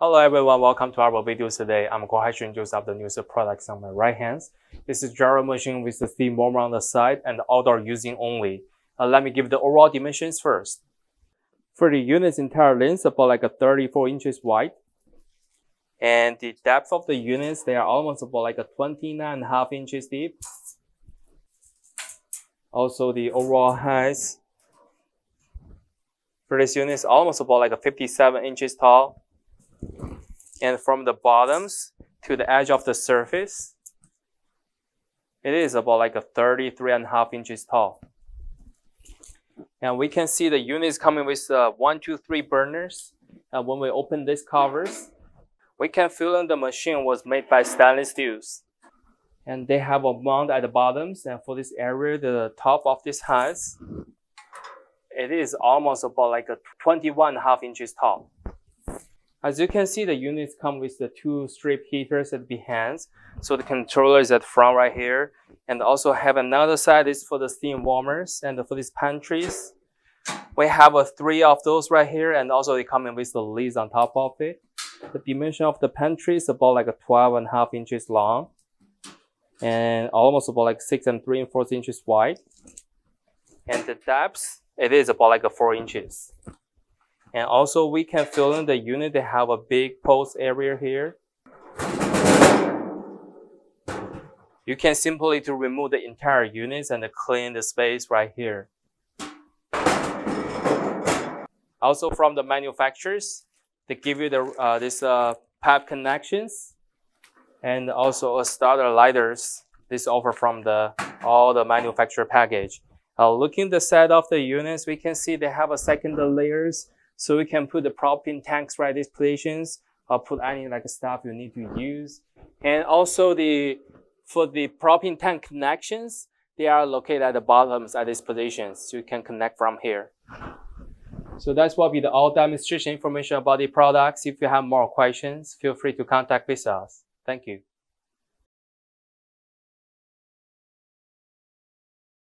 Hello everyone, welcome to our video today. I'm going to introduce the newest products on my right hand. This is gyro machine with the steam warmer on the side and outdoor using only. Let me give the overall dimensions first. For the unit's entire length, about like a 34 inches wide. And the depth of the units, they are almost about like a 29.5 inches deep. Also the overall height for this unit is almost about like a 57 inches tall. And from the bottoms to the edge of the surface, it is about like a 33.5 inches tall. And we can see the unit is coming with 1, 2, 3 burners. And when we open these covers, we can feel that the machine was made by stainless steels. And they have a mount at the bottoms. And for this area, the top of this house, it is almost about like a 21.5 inches tall. As you can see, the units come with the 2 strip heaters at behind. So the controller is at front right here. And also have another side is for the steam warmers. And for these pantries, we have 3 of those right here. And also they come in with the lids on top of it. The dimension of the pantry is about like a 12.5 inches long. And almost about like 6 3/4 inches wide. And the depth, it is about like a 4 inches. And also we can fill in the unit. They have a big post area here. You can simply to remove the entire units and clean the space right here. Also from the manufacturers, they give you the this pipe connections and also a starter lighters. This offer from all the manufacturer package. Looking the side of the units, we can see they have a secondary layers. So we can put the propane tanks right these positions, or put any like stuff you need to use. And also for the propane tank connections, they are located at the bottoms at these positions. So you can connect from here. So that's what will be the all demonstration information about the products. If you have more questions, feel free to contact with us. Thank you.